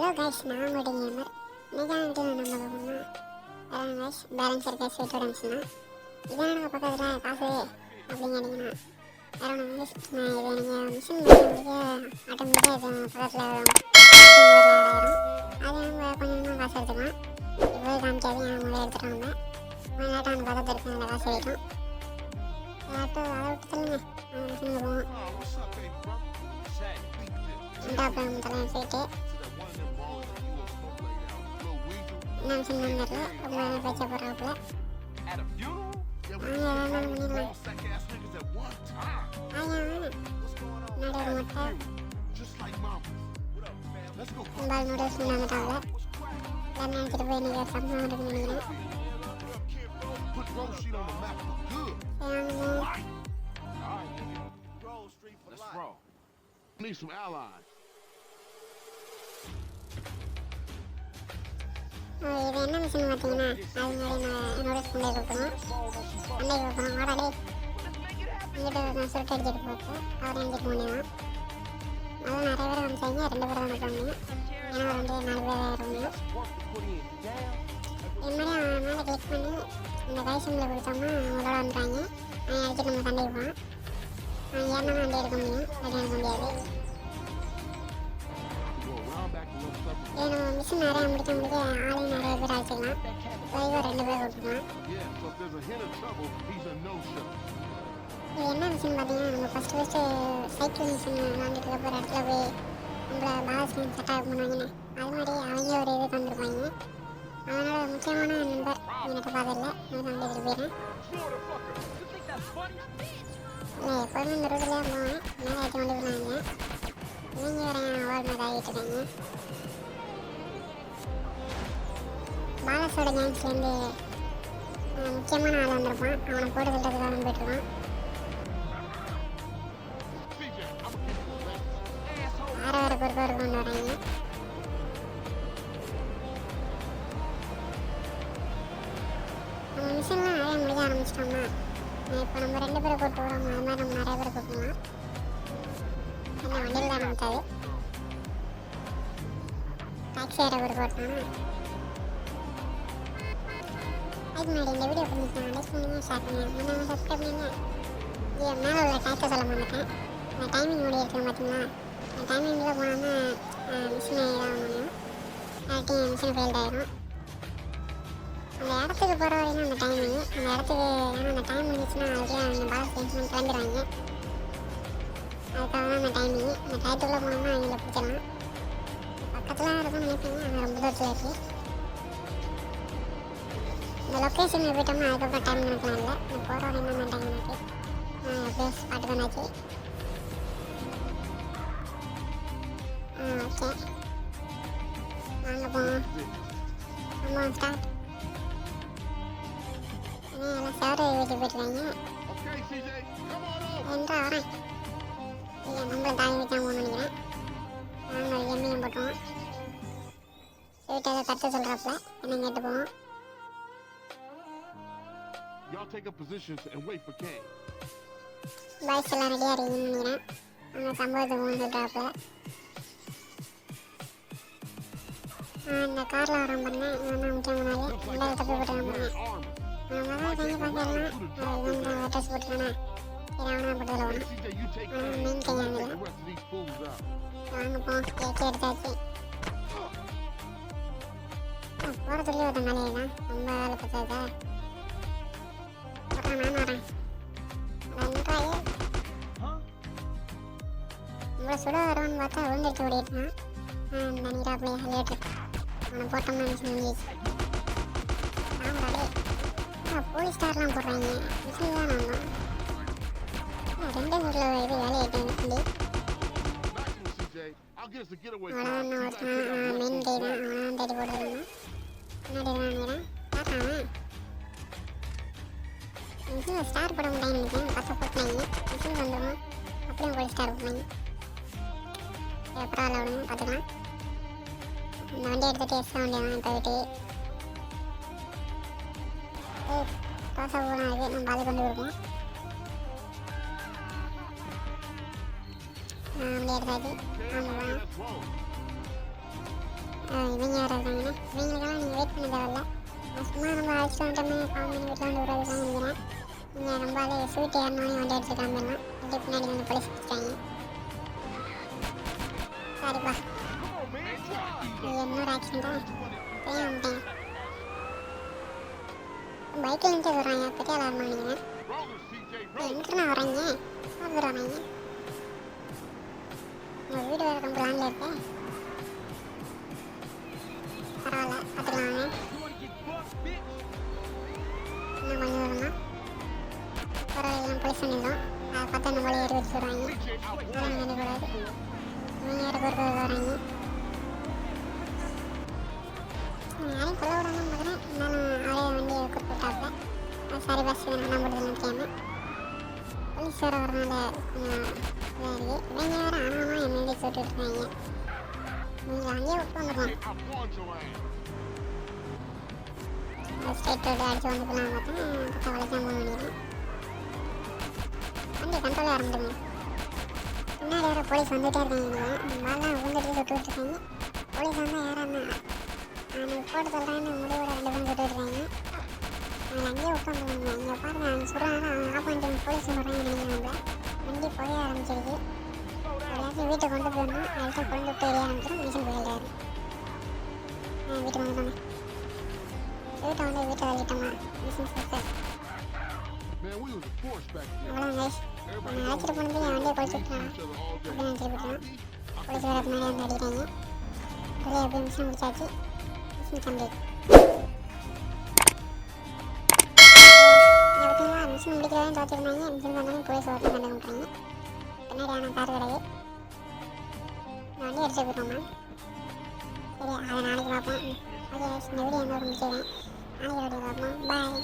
Hello guys, நான் உங்களுடைய gamer. இன்னைக்கான வீடியோ நம்ம பார்க்கணும்னா கைஸ் பேலன்ஸ் இருக்க ஸ்வீட்டோட மிஷினா இதான் நம்ம பக்கத்தில் காசு அப்படின்னு கேட்டிங்கன்னா வேறு ஒன்று கைஸ். இது நீங்கள் மிஷின் முடிக்க ஆட்டோமேட்டிக்காக பக்கத்தில் ஆடாயிரும். அது நம்ம கொஞ்சமாக காசு எடுத்துக்கலாம். இப்போ காமிக்காது ஏன் முதல்ல எடுத்துகிட்டு வந்தேன். கொஞ்சம் லேட்டாக அந்த பக்கத்தில் இருக்க அந்த காசு வைக்கும். அதை விட்டு தள்ளுங்க, மிஷினுக்கு போவோம். ரெண்டாவது தலைவன் ஸ்வீட்டு என்ன மிஷின் தெரியல, ரொம்ப பேச்ச போடுறாப்புல. பண்ணிடலாம். முன்னாடி ஒரு முட்டை பால் நூடுல்ஸ் வந்துட்டாங்க. எல்லாம் நினச்சிட்டு போய் நீங்கள் சம்பளம் இருக்குன்னு நினைக்கிறேன். இது என்ன மிஷின் பார்த்தீங்கன்னா, அது மாதிரி நூடுல்ஸ் கொண்டே கொடுக்கணும். அண்டை கொடுக்கணும். ஆடாடே இங்கிட்ட நான் சுருட்டு அடிச்சுட்டு போட்டு அவர் அடிச்சுட்டு முடியும். அதுவும் நிறைய பேர் காமிச்சாங்க, 2 பேர் தான் மட்டும் முடியும். ஏன்னா 2-4 பேர் முடியும். இது மாதிரி மேலே கிளிக் பண்ணி இந்த கைசிங்கில் கொடுத்தோம்னா அவங்களோட வந்துட்டாங்க. அவன் அடிச்சுட்டு நம்ம சண்டைக்கு போவான். அவன் ஏன்னா அண்டை எடுக்க முடியும், அண்டை எடுக்க முடியாது. இது நம்ம மிஷின் நிறையா முடிக்க ஆளையும் நிறைய பேர் அழைச்சிக்கலாம். லைவாக 2 பேர் கொடுத்துக்கலாம். இது என்ன மிஷின் பார்த்தீங்கன்னா, நம்ம ஃபஸ்ட்டு சைக்கிள் மிஷின் வாங்கிட்டு போகிற இடத்துல போய் நம்மளை பாலஸ்கிரீன் செட்டாக பண்ணுவாங்கன்னு அது மாதிரி அவங்க ஒரு இது தந்துருப்பாங்க. அவனோட முக்கியமான நம்பர் எனக்கு பார்த்தில்ல, நான் எடுத்துகிட்டு போயிடுறேன். இல்லை எப்போதுமே இந்த ரோட்டில் தான் போவேன். மேலே ஏற்றி கொண்டு போனாங்க. இவங்க வேறு அவார்ட் மாதிரி ஆகிட்டு இருக்காங்க. பாலஸோட கேங்ஸ்லேருந்து முக்கியமான ஆள் வந்திருப்பான். அவனை போட்டு சொல்கிறதுக்காக போயிட்டுருவான். வேறு பொறுப்பாக கொண்டு வராங்க. நம்ம மிஷின்லாம் நிறைய முடிக்க ஆரம்பிச்சிட்டோம்னா இப்போ நம்ம 2 பேரை கூப்பிட்டு வரோம். அது மாதிரி நம்ம நிறைய பேரை கூப்பிடலாம். என்ன வண்டியில் தான் நமக்காது டாக்ஸி வேறு ஒரு போட்டோம்னா அதுக்கு முன்னாடி இந்த வீடியோ பண்ணிக்கலாம். லைக் பண்ணுங்கள், ஷேர் பண்ணுங்கள், முன்னாடி சப்ஸ்கிரைப் பண்ணுங்கள். இது மேலே உள்ள டைத்தை சொல்ல மாட்டேன். இந்த டைமிங் ஓடி இருக்குது பார்த்தீங்களா, இந்த டைமிங்கில் போனோம்னா மிஷினை இதாக முடியும். இல்லாட்டி மிஷின் ஃபெயில்ட் ஆகிடும். அந்த இடத்துக்கு போகிற வரைக்கும் அந்த டைமிங் அந்த இடத்துக்கு ஏன்னா அந்த டைம் இருந்துச்சுன்னா அதுக்கே அந்த பாலஸ் டென்ஷன் கிளம்பிடுவாங்க. அதுக்காக தான் அந்த டைமிங். அந்த டயத்துக்குள்ளே போனோம்னா அவங்கள பிடிச்சிடலாம். பக்கத்தில் இருக்குன்னு நினைப்பீங்க, ஆனால் ரொம்ப தூரத்தில் இருக்குது. இந்த லொக்கேஷனில் போயிட்டோம்னா அதுக்கப்புறம் டைம் கணக்கெலாம் இல்லை. இந்த போகிற வரைக்கும் தான் டைம் கணக்கு. எப்படியோ ஸ்பாட்டு தானாச்சு. ஓகே வாங்க போவோம். நம்ம ஸ்டார்ட். எல்லாம் சேவரை வச்சு போயிட்டுருக்காங்க. என்றா வரேன். இல்லை நம்மளை தாய் வச்சா போகணும்னு நினைக்கிறேன். நாங்கள் ஒரு எம்மையும் போட்டுருவோம். ஸ்வீட் ஏதோ கற்று சொல்கிறாப்புல என்ன கேட்டு போவோம். பாய்ஸ் எல்லாம் ரெடியாக இருக்கீங்கன்னு நினைக்கிறேன். அந்த சம்பவத்துக்கு போகணும்னு சொல்கிறாப்புல. இந்த காரில் வரோம் பாருங்க, இவன் தான் முக்கியமான ஆள். ரெண்டாவது தப்பு போட்டுருக்கான் பாருங்க. முதல்ல கையை பார்க்கலாம். இவன் தான் அட்ரஸ் போட்டுருக்கானா, சரி அவனை தான் போட்டு வரணும். மெயின் கையாங்கல வாங்க போவோம். ஏற்றி எடுத்தாச்சு. போகிற சொல்லி ஒருத்தன் மேலே தான் ரொம்ப வேலை பார்த்ததா வரேன். நான் வரேன். நன்றாயே இவ்வளோ சுட வருவான்னு பார்த்தா விழுந்துட்டு ஓடிட்டுருக்கான். இந்த நீராப்பிள்ளையா லேட்டு அவனை போட்டோம்னா மிஷின் முடிஞ்சிச்சு. ஆமாடே போலீஸ் ஸ்டார்லாம் போடுறாங்க. மிஷின் தான் ஆமாம். 2 சைடில் இது வேலையாயிட்டு சொல்லி அவ்வளோதான். ஒருத்தன் மெயின் கை தான், அவனை தான் தேடி போட்டுருந்தான். முன்னாடி தான் நினைக்கிறேன். பார்க்கலாம் மிஷினில் ஸ்டார் போட மாட்டாங்கன்னு நினைக்கிறேன். பார்த்தா போட்டுனாங்க. மிஷின் வந்துடும் அப்படியே போலீஸ் ஸ்டார் போட்டுனாங்க. பரவாயில்ல விடுங்க, பார்த்துக்கலாம். இந்த வண்டி எடுத்துகிட்டு எக்ஸ்ட்ரா வண்டி தான் போயிட்டு தோசை போகலாம். அது நம்ம அது கொண்டு கொடுப்போம். வண்டி எடுத்தாச்சு. ஆமாம் இவங்க வேறு இருக்காங்கன்னா இவங்களுக்கெல்லாம் நீங்கள் வெயிட் பண்ண தேவையில்ல. சும்மா நம்ம அழைச்சிட்டு வந்துட்டோமே கால் பண்ணி வீட்டில் வந்து விடுறதுதான் நினைக்கிறேன். நீங்கள் நம்மளாலே ஸ்வீட் ஏறணும்னு வண்டி எடுத்து கிளம்பிடலாம். அப்படியே பின்னாடி வந்து போலீஸ் பிடிச்சிட்டாங்க. சாரிப்பா, இது இன்னொரு ஆக்சிடெண்ட்டா தெரியாம வந்துட்டேன். பைக்கில் நின்று வர்றாங்க, பெரிய அலாரம் நினைக்கிறேன். எங்கிட்ட வர்றாங்க, சாப்பிட்டு வர்றாங்க. உங்கள் வீடு வேறு ரொம்ப லாங்கில் இருக்கு. பரவாயில்ல, பார்த்துக்கலாம் வாங்க. இன்னும் கொஞ்சம் வருமா? பரவாயில்ல, போலீஸ் பண்ணிடலாம். அதை பார்த்தா நம்மளே ஏறி வச்சு வருவாங்க. அதெல்லாம் நினைக்கூடாது. இவங்க வேறு பொறுப்பு வராங்க. யாரையும் கொல்ல விடாமல் பார்க்குறேன். இருந்தாலும் அவரே வண்டியை கூப்பிட்டு விட்டாப்புல. சாரி பஸ் இதை நான் நம்புறதுன்னு தெரியாமல் போலீஸ் வேறு வரனால கொஞ்சம் இதாக இருக்குது. இவங்க வேறு ஆனாமல் என்னடி சொல்லிட்டு இருக்காங்க. நீங்கள் அங்கேயே விட்டு வந்துடலாம். ஸ்ட்ரைட் ரோடு அடித்து வந்துக்கலாம் பார்த்தேன். கவலைக்காம நினைக்கிறேன். வண்டி கண்ட்ரோலாக ஆரம்பிடுங்க. பின்னாடி வேறு போலீஸ் வந்துகிட்டே இருக்காங்க. நம்மளாலாம் உங்கள்கிட்ட சுட்டு விட்டுருக்காங்க. போலீஸ் வந்தால் யாராண்ணா எனக்கு போட்டு சொல்கிறேன்னு முடிவோட 2 பேரும் சுட்டு விட்டுருக்காங்க. அவங்க அங்கேயே உட்காந்துருவாங்க. இங்கே பாருங்க, அவங்க சொல்கிறாங்கன்னா அவங்க ஆப்போசிட் போலீஸ் சொல்கிறாங்க நினைக்கிறாங்க. வண்டி போய ஆரம்பிச்சிருக்கு. எல்லாத்தையும் வீட்டுக்கு கொண்டு போயிடணும். அடுத்து கொண்டு விட்டு எரிய ஆரம்பிச்சிடும். மிஷின் போயிடுறாரு. வீட்டுக்கு வந்துட்டாங்க. வீட்டை தள்ளிட்டோமா மிஷின் சிஸ்டர். அவ்வளோ கைஸ், நான் அழைச்சிட்டு போனது என் வண்டியை போலீஸ் விட்டுறான் அப்படின்னு நினச்சிட்டு போட்டுறான். போலீஸ் வேறு முன்னாடி வந்து அடிக்கிறாங்க. அதில் எப்படி மிஷின் முடிச்சாச்சு. Machine complete. பார்த்தீங்களா, மிஷின் முடிக்கிறதா தோற்றிருந்தாங்க. மிஷின் வந்தாலும் போலீஸ் ஒருத்தர் கண்டு பண்ணுறாங்க. பின்னாடி ஆனால் கார் கிடையாது. இந்த வண்டி எடுத்து போயிடுவோம்மா. சரி, அதை நாளைக்கு பார்ப்போம். ஓகே, இந்த வீடியோ என்னோட முடிச்சிடுறேன். நாளைக்கு வீடியோ பார்ப்போம். பாய்.